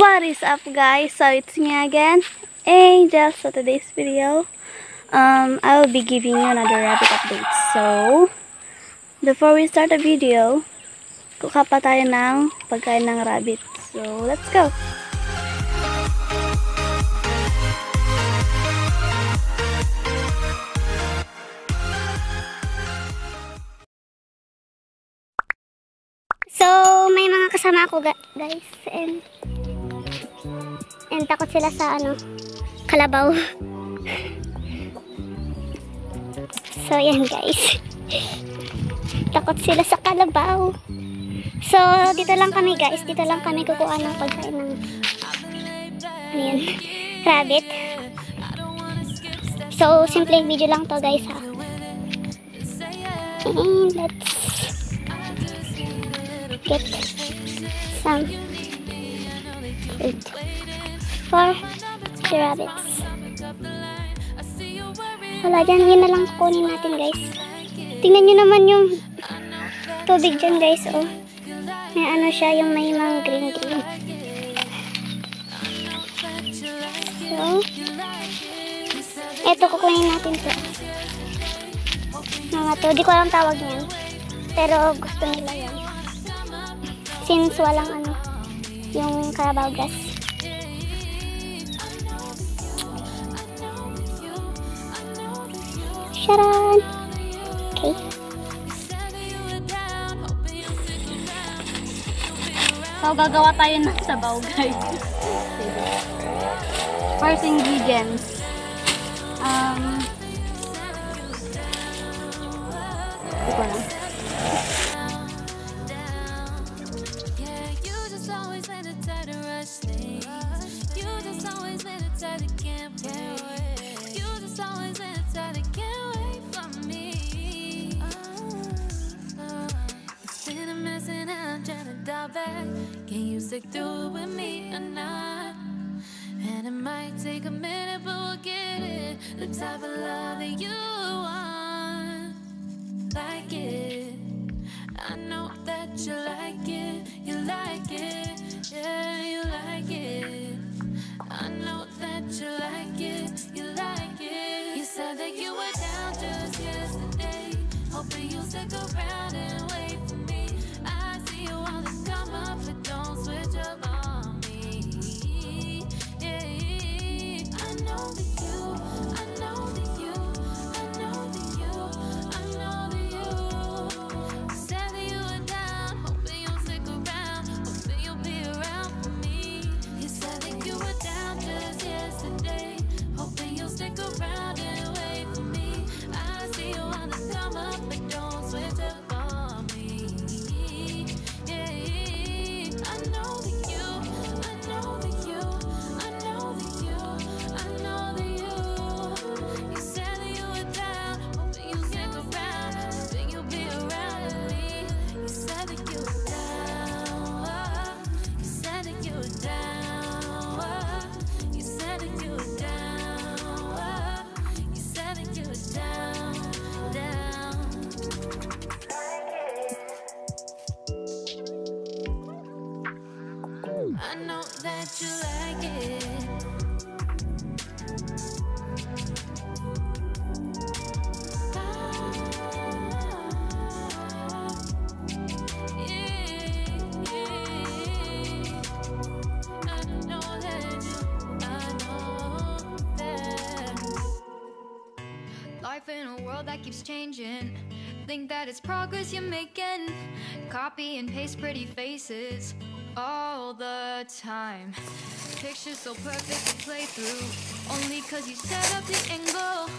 What is up, guys? So it's me again, Angel. So today's video, I will be giving you another rabbit update. So before we start the video, kuha pa tayo ng pagkain ng rabbit. So let's go. So, may mga kasama ako guys, and takot sila sa kalabaw. So, yan guys. Takot sila sa kalabaw. So, dito lang kami guys, dito lang kami kukuha ng pagkain ng rabbit. So, simple video lang to guys ha. And let's get some food for the rabbits. Wala dyan, yun na lang kukunin natin guys. Tingnan nyo naman yung tubig dyan guys, oh. May ano siya, yung may mga green. So, eto kukunin natin to. Mga to, di ko alam tawag niyan. Pero gusto nila yan. Since walang yung carabao grass. Sharon! Okay. So gagawa tayo ng sabaw, guys. First ingredients. Ito ko lang. Can you stick through it with me or not? And it might take a minute, but we'll get it. The type of love that you want, like it. I know that you like it, yeah, you like it. I know that you like it, You said that you were down just yesterday, hoping you'll stick around and wait for me. I see you all the come up, but don't switch up on me. Yeah, I know that you, I know that you, I know that you, I know that you. You said that you were down, hoping you'll stick around, hoping you'll be around for me. You said that you were down just yesterday, hoping you'll stick around and wait for me. I see you on the come up, but don't switch up on me. I know that you, I know that you, I know that you, I know that you. You said that you were down, hoping you'll stick around, hoping you'll be around me. You said that you were down, you said that you were down, you said that you were down, you said that you were down. I know that you like it. I know that life in a world that keeps changing. Think that it's progress you're making. Copy and paste pretty faces all the time. Pictures so perfect to play through, only cause you set up the angle.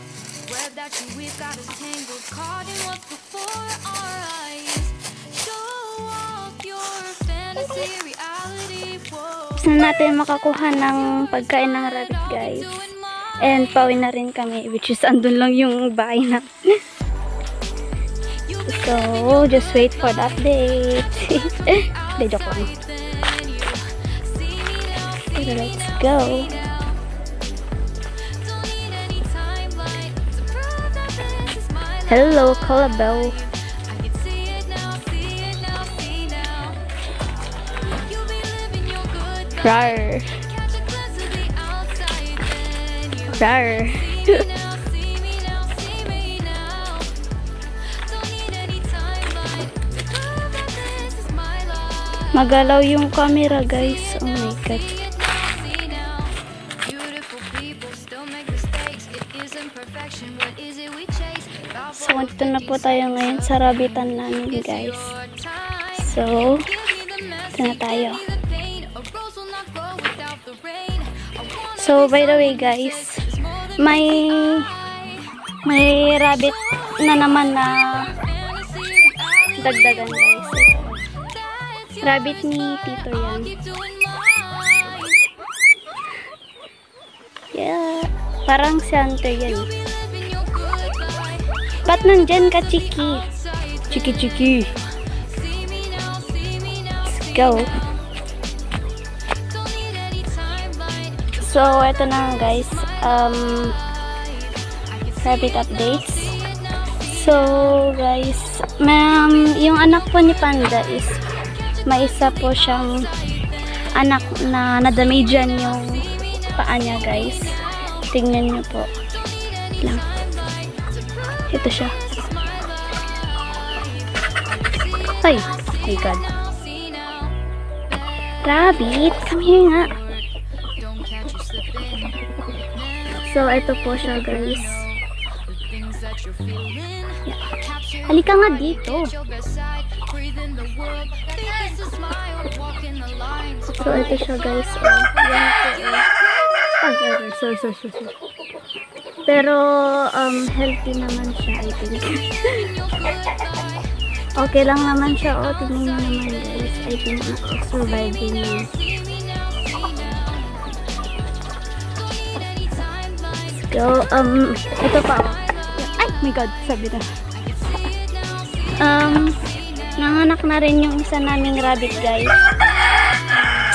Web that you we've got us tangled, caught in what's before our eyes. Show off your fantasy reality. Whoa. Gusto natin makakuha ng pagkain ng rabbit, guys. And pauwi na rin kami, which is andun lang yung bahay na. So just wait for the update. De joke lang. Let's go. Hello, Colabelle. Rar. Rar. Magalaw yung camera, guys. Oh my god. So, dito na po tayo ngayon sa rabitan namin, guys. So, dito na tayo. So, by the way, guys, may rabbit na naman na dagdagan, guys. Rabbit ni Tito yan. Yeah. Parang center yan. Ba't nandyan ka, Chiki? Chiki. Let's go. So, eto na guys. Rabbit updates. So, guys, yung anak po ni Panda is may isa po siyang anak na nadamagean yung paa niya, guys. Tingnan niyo po lang. Ito siya. Ay, my god. Rabbit, come here nga. So, ito po siya, guys. Yeah. Halika nga dito. So, ito siya, guys. Yan po. Sorry. Pero, healthy naman siya, I think. Okay lang naman siya. Tingnan nyo naman, guys. I think surviving niya. So, ito pa. Ay, my god, sabi na. Nanganak na rin yung isa naming rabbit, guys.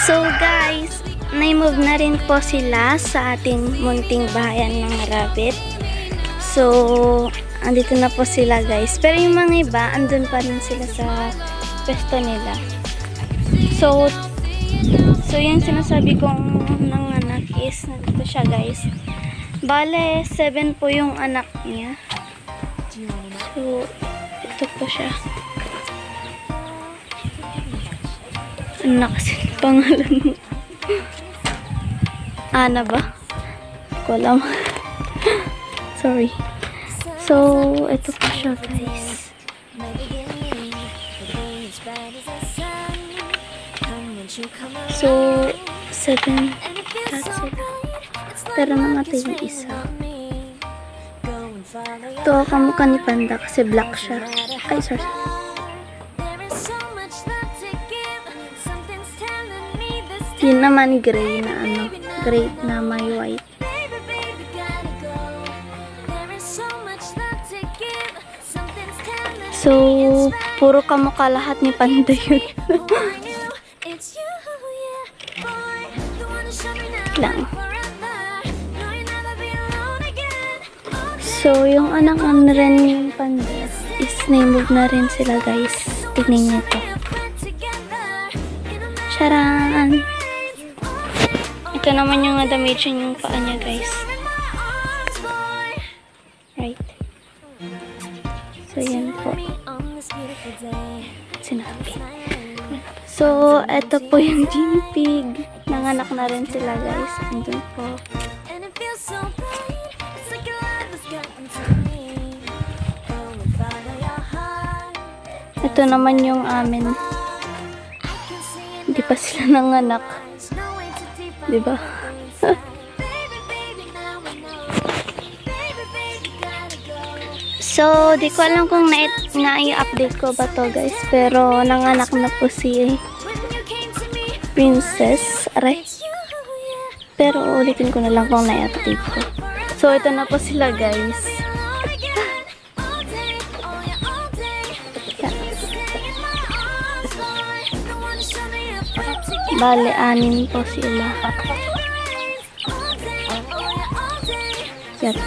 So, guys, na-move na rin po sila sa ating munting bahayan ng rabbit. So, andito na po sila, guys. Pero yung mga iba, andun pa rin sila sa pwesto nila. So yung sinasabi kong nanganak is, nandito siya, guys. Bale, 7 po yung anak niya. So, ito po siya. Ano na kasi pangalan mo? Ana ba? Hindi ko alam. Sorry. So, ito po siya, guys. So, 7. That's it. Pero namatay yung isa. Ito ang kamukha ni Panda kasi black siya. Ay, sorry. Yun naman gray na gray na may white. So, puro kamukha lahat ni Panda yun. Lang. So, yung anak na rin yung Panda is na-move na rin sila, guys. Tignan niyo ito. Charan! Ito naman yung na-damage yung paa niya, guys. Right. So, yan po. Sinabi. So, ito po yung guinea pig. Nanganak na rin sila, guys. Andun po. Ito naman yung amin. Hindi pa sila nanganak. Diba? So, di ko alam kung na-update ko ba to, guys. Pero, nanganak na po si Princess. Aray. Pero, ulitin ko na lang kung na-update ko. So, ito na po sila, guys. Bale, 6 po sila.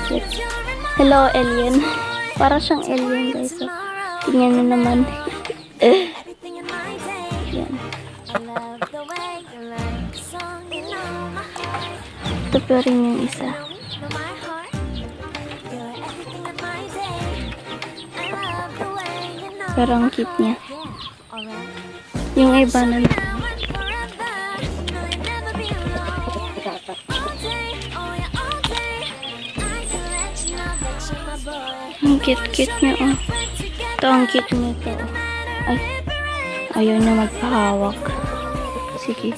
Cute. Hello, alien. Para siyang alien, guys. So, tingnan nyo naman. Yan. Ito pa rin yung isa. Pero ang cute niya. Yung iba na ang cute-cute niya, oh. Ito ang cute niya ito. Ay, ayaw na magpahawak. Sige.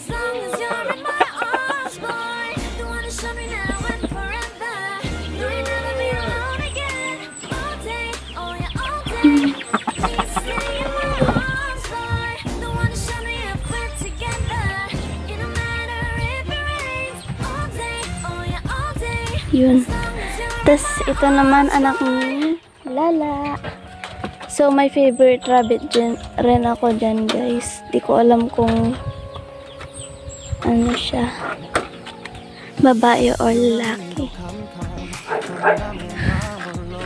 Yun. Tapos, ito naman anak ni Lala. So, my favorite rabbit rin ako dyan, guys. Di ko alam kung ano siya. Babae or lalaki.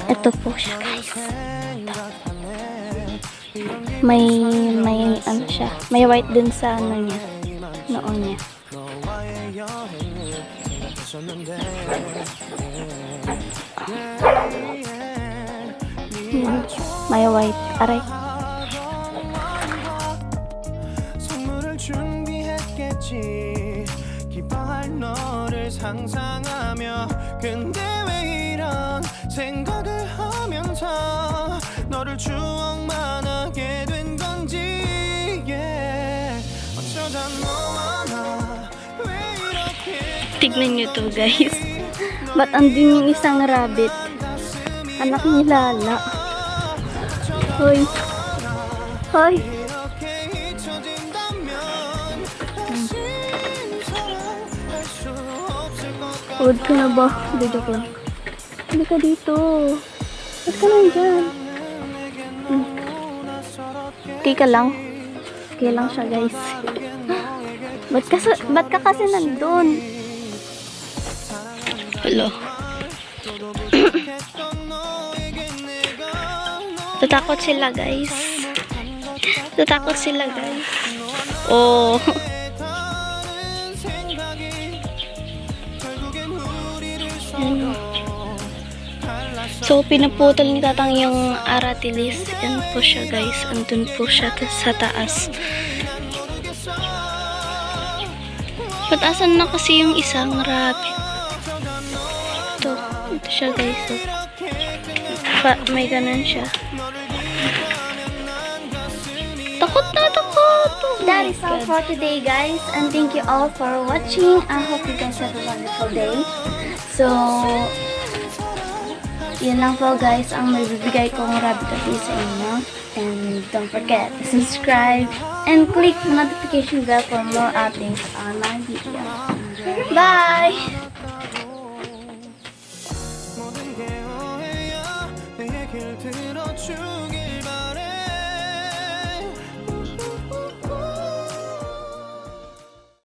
Ito po siya, guys. Ito. May ano siya. May white din sa ano niya. Noon niya. May white. Aray. 선물을 준비했겠지. 기뻐할 너를 상상하며 근데 왜 이런 생각을 하면서 너를 추억만 하게 된 건지 yeah. 어쩌다 너와 나 왜 이렇게 Tignan nyo to, guys. Ba't andun yung isang rabbit? Anak ni Lala. Hoy. Hoy. Pagod ka na ba? Dito ko lang. Hindi ka dito. Ba't ka nandyan? Okay ka lang. Okay lang siya, guys. Ba't ka kasi nandun? Hello. Tatakot sila, guys. Tatakot sila, guys. Oh. So, pinaputol ni Tatang yung aratilis. Yan po siya, guys. Andun po siya sa taas. Ba't asan na kasi yung isang rabbit? Ito siya, guys. May ganun siya. Takot na takot! That is all for today, guys. And thank you all for watching. I hope you guys have a wonderful day. So, yun lang po, guys, ang magbibigay kong rabbit update sa inyo. And don't forget to subscribe and click the notification bell for more updates on my video. Bye! 모든 게 오해야 내 얘길 들어줘